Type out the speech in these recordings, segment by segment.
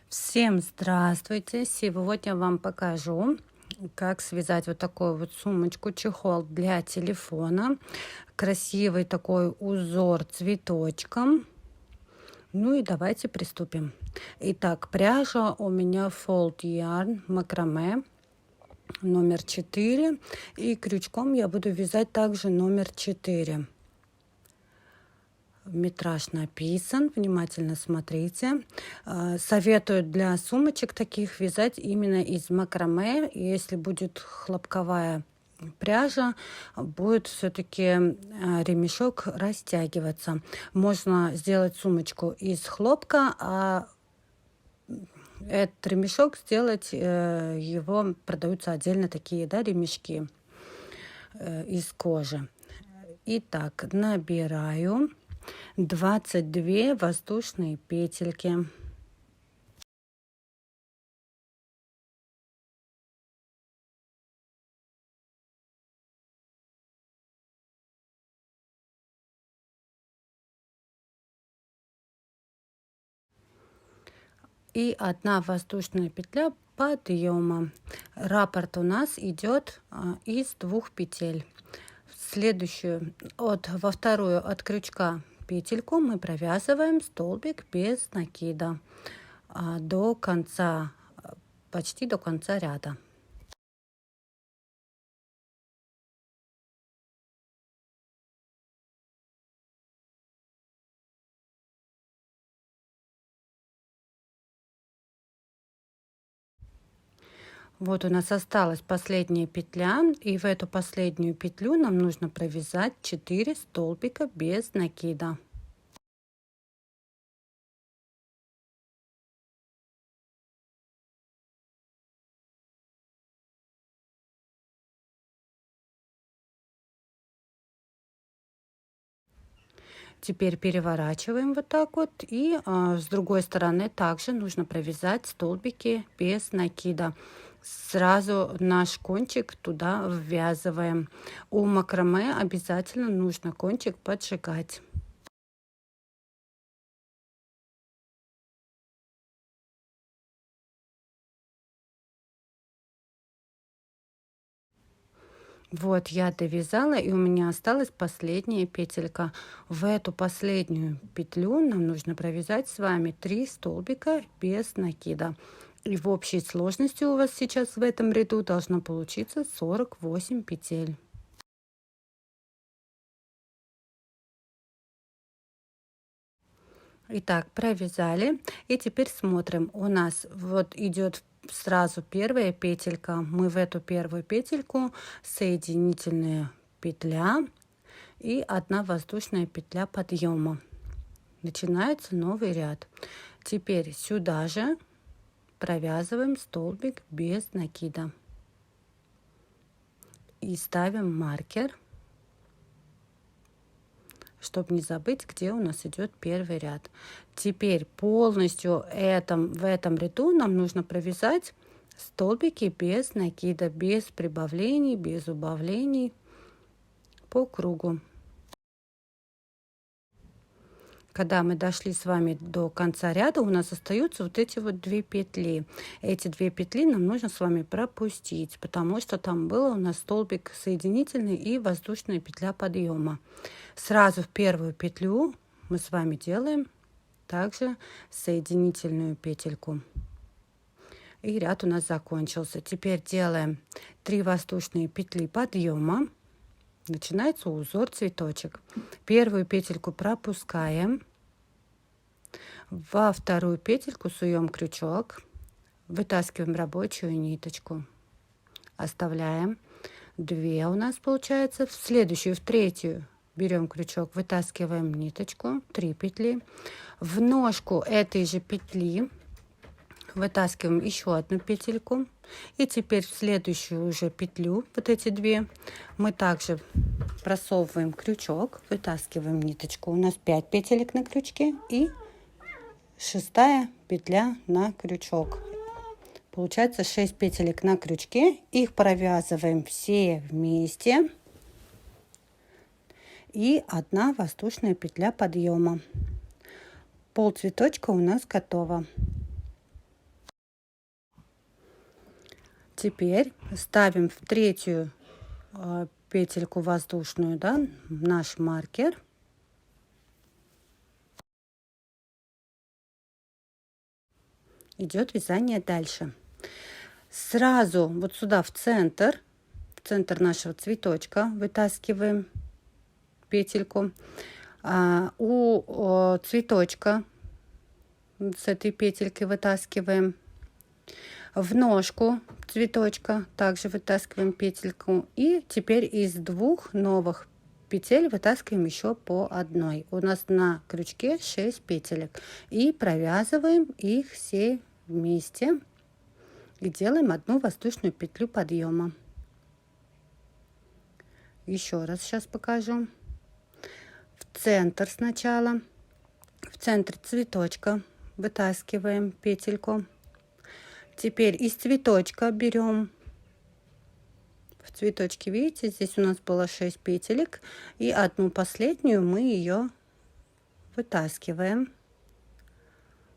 Всем здравствуйте! Сегодня вам покажу, как связать вот такую вот сумочку-чехол для телефона. Красивый такой узор цветочком. Ну и давайте приступим. Итак, пряжа у меня Fold Yarn макраме номер 4. И крючком я буду вязать также номер 4. Метраж написан, внимательно смотрите. Советую для сумочек таких вязать именно из макраме. Если будет хлопковая пряжа, будет все-таки ремешок растягиваться. Можно сделать сумочку из хлопка, а этот ремешок сделать, его продаются отдельно такие, да, ремешки из кожи. Итак, набираю 22 воздушные петельки. И 1 воздушная петля подъема. Раппорт у нас идет из 2 петель. Следующую, во вторую от крючка петельку мы провязываем столбик без накида до конца, почти до конца ряда. Вот у нас осталась последняя петля, и в эту последнюю петлю нам нужно провязать 4 столбика без накида. Теперь переворачиваем вот так вот, и с другой стороны также нужно провязать столбики без накида. Сразу наш кончик туда ввязываем. У макраме обязательно нужно кончик поджигать. Вот я довязала, и у меня осталась последняя петелька. В эту последнюю петлю нам нужно провязать с вами 3 столбика без накида. И в общей сложности у вас сейчас в этом ряду должно получиться 48 петель. Итак, провязали, и теперь смотрим. У нас вот идет сразу первая петелька. Мы в эту первую петельку соединительная петля и 1 воздушная петля подъема. Начинается новый ряд. Теперь сюда же провязываем столбик без накида и ставим маркер, чтобы не забыть, где у нас идет первый ряд. Теперь полностью в этом ряду нам нужно провязать столбики без накида, без прибавлений, без убавлений по кругу. Когда мы дошли с вами до конца ряда, у нас остаются вот эти вот 2 петли. Эти 2 петли нам нужно с вами пропустить, потому что там было у нас столбик соединительный и воздушная петля подъема. Сразу в первую петлю мы с вами делаем также соединительную петельку. И ряд у нас закончился. Теперь делаем 3 воздушные петли подъема. Начинается узор цветочек. Первую петельку пропускаем. Во вторую петельку суем крючок, вытаскиваем рабочую ниточку, оставляем 2 у нас получается. В следующую, в третью берем крючок, вытаскиваем ниточку, 3 петли. В ножку этой же петли вытаскиваем еще 1 петельку. И теперь в следующую уже петлю, вот эти 2, мы также просовываем крючок, вытаскиваем ниточку. У нас 5 петелек на крючке и 6-я петля на крючок. Получается 6 петелек на крючке. Их провязываем все вместе. И 1 воздушная петля подъема. Пол цветочка у нас готово. Теперь ставим в третью петельку воздушную, да, наш маркер. Идет вязание дальше. Сразу вот сюда в центр нашего цветочка вытаскиваем петельку. У цветочка с этой петелькой вытаскиваем. В ножку цветочка также вытаскиваем петельку. И теперь из двух новых петель вытаскиваем еще по одной. У нас на крючке 6 петелек. И провязываем их все вместе. И делаем одну воздушную петлю подъема. Еще раз сейчас покажу. В центр сначала. В центр цветочка вытаскиваем петельку. Теперь из цветочка берем, в цветочке, видите, здесь у нас было 6 петелек, и одну последнюю мы ее вытаскиваем.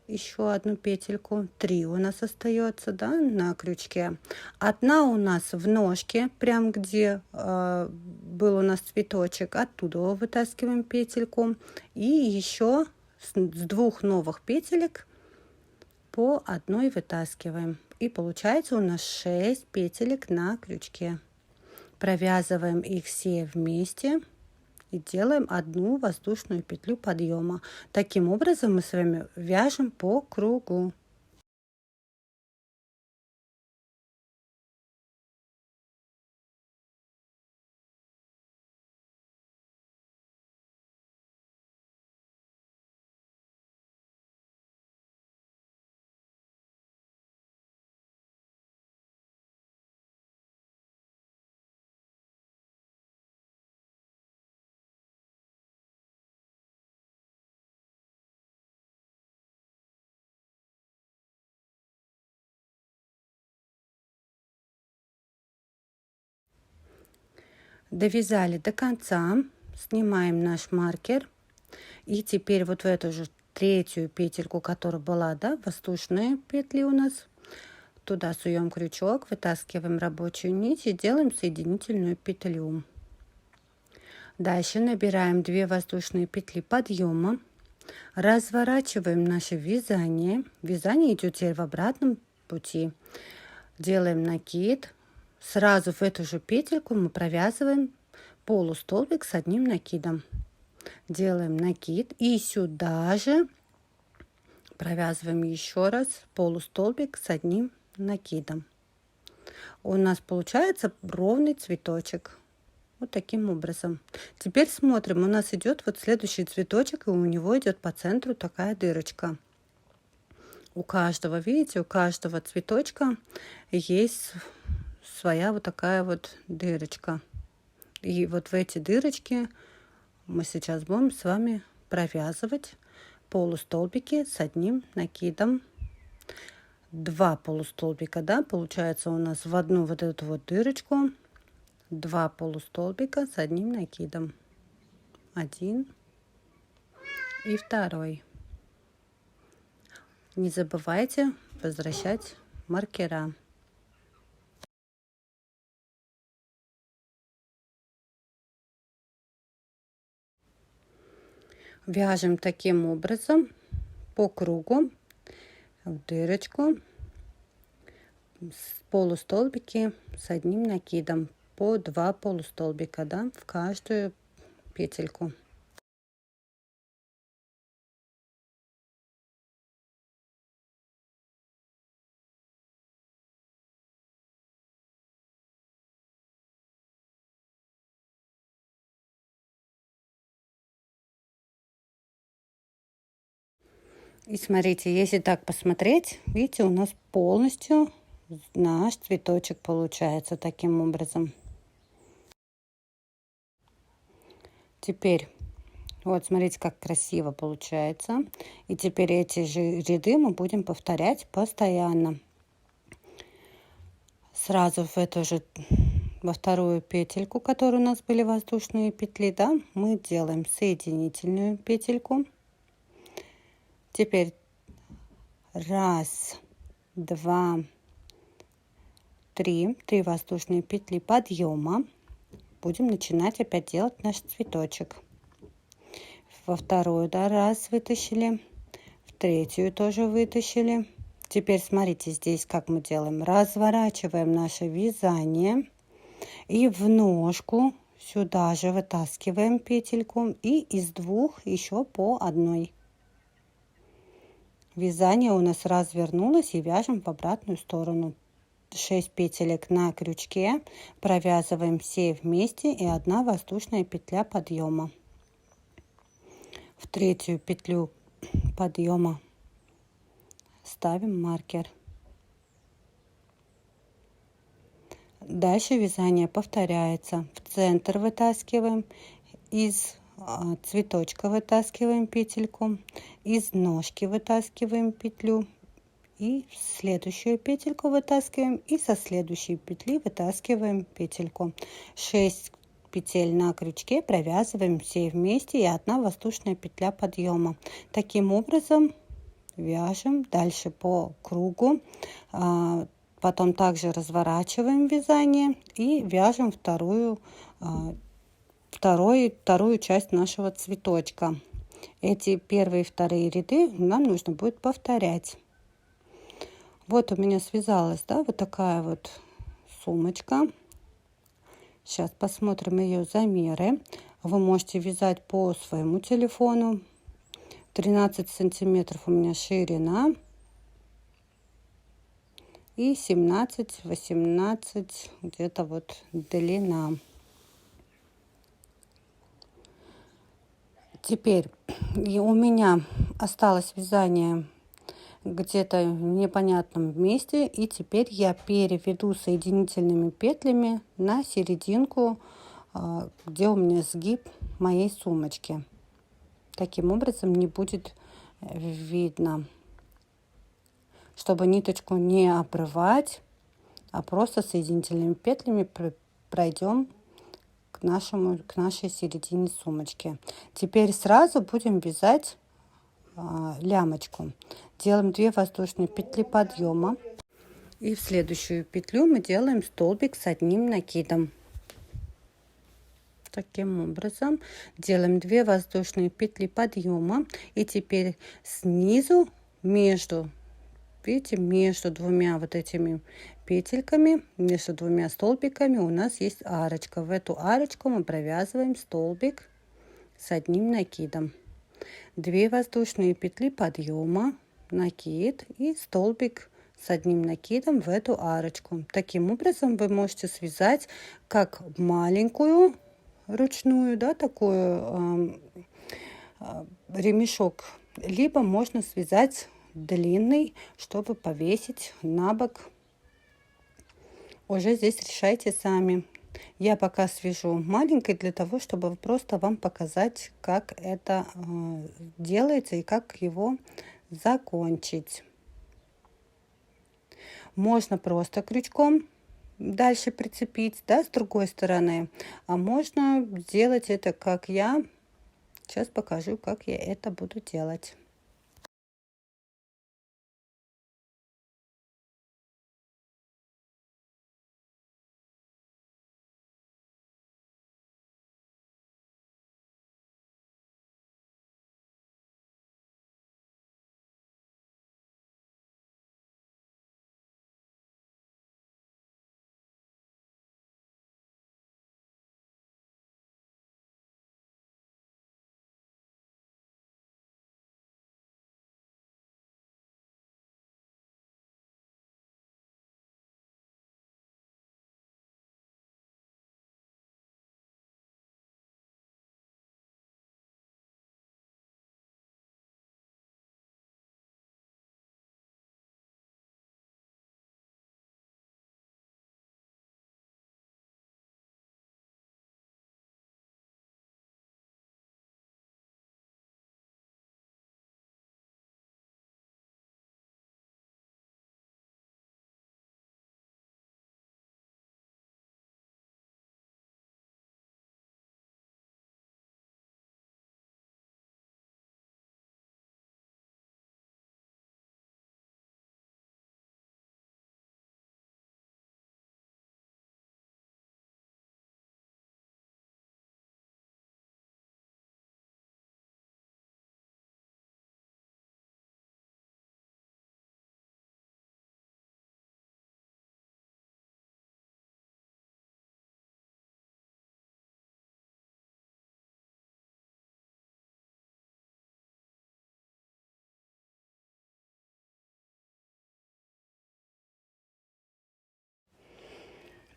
Еще одну петельку, 3 у нас остается, да, на крючке. Одна у нас в ножке, прям где был у нас цветочек, оттуда вытаскиваем петельку. И еще с двух новых петелек по одной вытаскиваем. И получается у нас 6 петелек на крючке. Провязываем их все вместе и делаем одну воздушную петлю подъема. Таким образом мы с вами вяжем по кругу. Довязали до конца, снимаем наш маркер, и теперь вот в эту же третью петельку, которая была, да, воздушные петли у нас, туда суем крючок, вытаскиваем рабочую нить и делаем соединительную петлю. Дальше набираем 2 воздушные петли подъема, разворачиваем наше вязание. Вязание идет теперь в обратном пути. Делаем накид. Сразу в эту же петельку мы провязываем полустолбик с одним накидом. Делаем накид и сюда же провязываем еще раз полустолбик с одним накидом. У нас получается ровный цветочек. Вот таким образом. Теперь смотрим, у нас идет вот следующий цветочек, и у него идет по центру такая дырочка. У каждого, видите, у каждого цветочка есть своя вот такая вот дырочка. И вот в эти дырочки мы сейчас будем с вами провязывать полустолбики с одним накидом. 2 полустолбика, да, получается у нас в одну вот эту вот дырочку 2 полустолбика с одним накидом. 1 и 2. Не забывайте возвращать маркера. Вяжем таким образом по кругу в дырочку полустолбики с одним накидом, по 2 полустолбика, да, в каждую петельку. И смотрите, если так посмотреть, видите, у нас полностью наш цветочек получается таким образом. Теперь, вот смотрите, как красиво получается. И теперь эти же ряды мы будем повторять постоянно. Сразу в эту же, во вторую петельку, которая у нас были воздушные петли, да, мы делаем соединительную петельку. Теперь 1, 2, 3 воздушные петли подъема будем начинать опять делать наш цветочек. Во второй раз вытащили, в третью тоже вытащили. Теперь смотрите здесь, как мы делаем. Разворачиваем наше вязание и в ножку сюда же вытаскиваем петельку и из двух еще по одной. Вязание у нас развернулось и вяжем в обратную сторону. 6 петелек на крючке, провязываем все вместе и 1 воздушная петля подъема. В третью петлю подъема ставим маркер. Дальше вязание повторяется. В центр вытаскиваем, из цветочка вытаскиваем петельку, из ножки вытаскиваем петлю и следующую петельку вытаскиваем и со следующей петли вытаскиваем петельку. 6 петель на крючке провязываем все вместе и 1 воздушная петля подъема. Таким образом вяжем дальше по кругу. Потом также разворачиваем вязание и вяжем вторую часть нашего цветочка. Эти первые и вторые ряды нам нужно будет повторять. Вот у меня связалась, да, вот такая вот сумочка. Сейчас посмотрим ее замеры. Вы можете вязать по своему телефону. 13 сантиметров у меня ширина и 17-18 где-то вот длина. Теперь у меня осталось вязание где-то в непонятном месте, и теперь я переведу соединительными петлями на серединку, где у меня сгиб моей сумочки. Таким образом не будет видно, чтобы ниточку не обрывать, а просто соединительными петлями пройдем к нашей середине сумочки. Теперь сразу будем вязать лямочку. Делаем 2 воздушные петли подъема и в следующую петлю мы делаем столбик с 1 накидом. Таким образом делаем 2 воздушные петли подъема и теперь снизу между, видите, между двумя вот этими петельками, между двумя столбиками у нас есть арочка. В эту арочку мы провязываем столбик с 1 накидом. 2 воздушные петли подъема, накид и столбик с 1 накидом в эту арочку. Таким образом вы можете связать как маленькую ручную, да, такую ремешок, либо можно связать длинный, чтобы повесить на бок. Уже здесь решайте сами. Я пока свяжу маленькой для того, чтобы просто вам показать, как это делается и как его закончить. Можно просто крючком дальше прицепить, да, с другой стороны, а можно сделать это, как я. Сейчас покажу, как я это буду делать.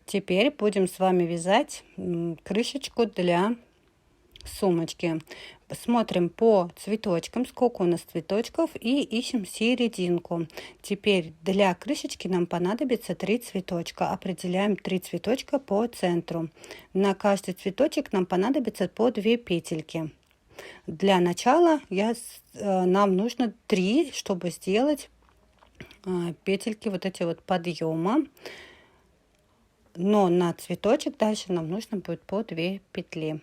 Теперь будем с вами вязать крышечку для сумочки. Смотрим по цветочкам, сколько у нас цветочков, и ищем серединку. Теперь для крышечки нам понадобится 3 цветочка. Определяем 3 цветочка по центру. На каждый цветочек нам понадобится по 2 петельки. Для начала нам нужно 3, чтобы сделать петельки вот эти вот подъема. Но на цветочек дальше нам нужно будет по 2 петли.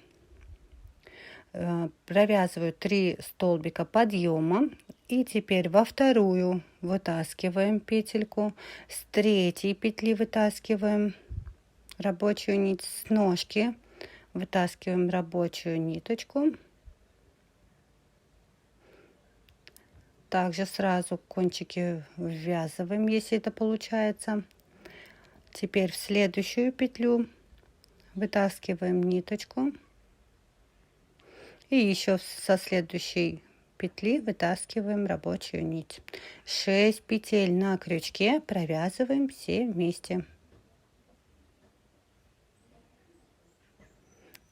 Провязываю 3 столбика подъема, и теперь во вторую вытаскиваем петельку, с третьей петли вытаскиваем рабочую нить, с ножки вытаскиваем рабочую ниточку. Также сразу кончики ввязываем, если это получается. Теперь в следующую петлю вытаскиваем ниточку. И еще со следующей петли вытаскиваем рабочую нить. 6 петель на крючке провязываем все вместе.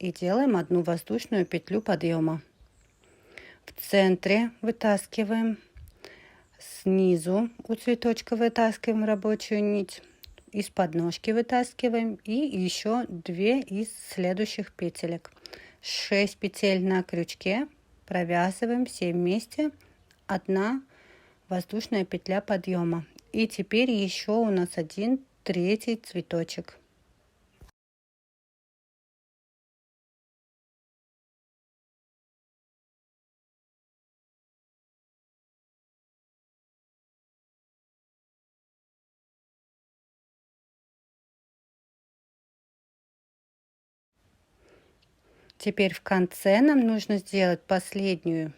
И делаем одну воздушную петлю подъема. В центре вытаскиваем, снизу у цветочка вытаскиваем рабочую нить, из подножки вытаскиваем и еще 2 из следующих петелек. 6 петель на крючке провязываем все вместе, 1 воздушная петля подъема. И теперь еще у нас 1/3 цветочек. Теперь в конце нам нужно сделать последнюю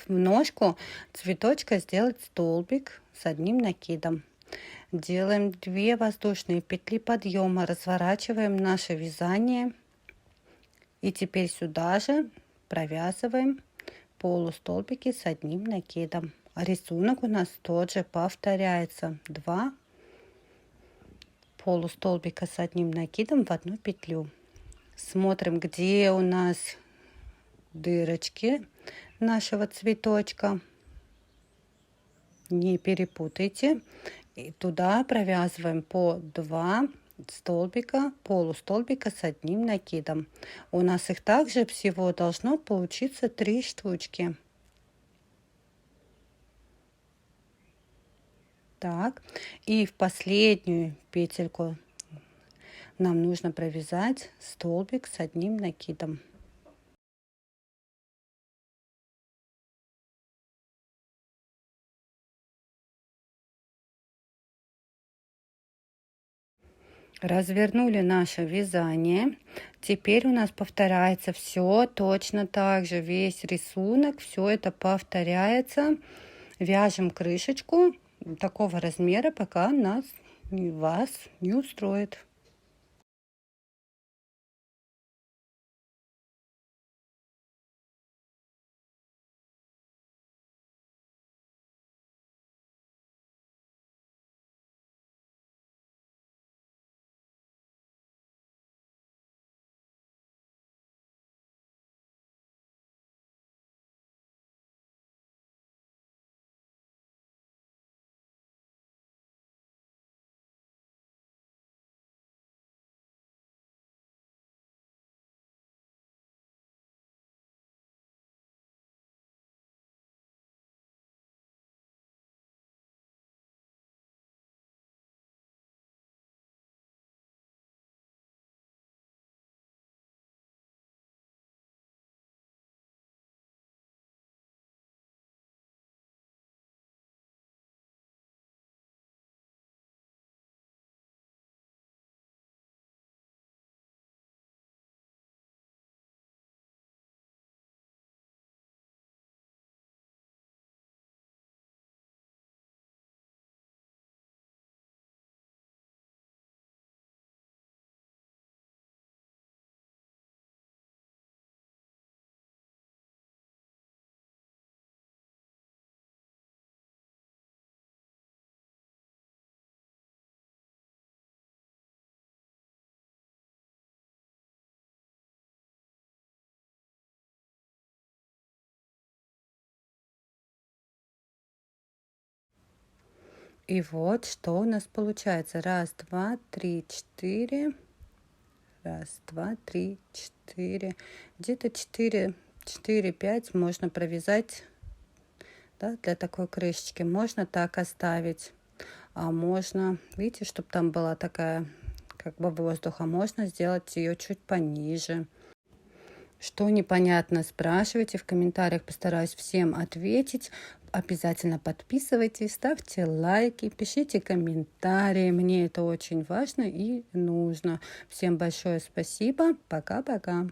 в ножку цветочка, сделать столбик с одним накидом. Делаем 2 воздушные петли подъема, разворачиваем наше вязание, и теперь сюда же провязываем полустолбики с одним накидом. Рисунок у нас тот же повторяется: 2 полустолбика с одним накидом в одну петлю. Смотрим, где у нас дырочки нашего цветочка. Не перепутайте. И туда провязываем по 2 столбика, полустолбика с одним накидом. У нас их также всего должно получиться 3 штучки. Так, и в последнюю петельку нам нужно провязать столбик с одним накидом. Развернули наше вязание. Теперь у нас повторяется все точно так же, весь рисунок, все это повторяется. Вяжем крышечку такого размера, пока вас не устроит. И вот что у нас получается. Раз, два, три, четыре. Раз, два, три, четыре. Где-то 4-5 можно провязать, да, для такой крышечки. Можно так оставить. А можно, видите, чтобы там была такая как бы воздуха, можно сделать ее чуть пониже. Что непонятно, спрашивайте в комментариях, постараюсь всем ответить. Обязательно подписывайтесь, ставьте лайки, пишите комментарии. Мне это очень важно и нужно. Всем большое спасибо. Пока-пока.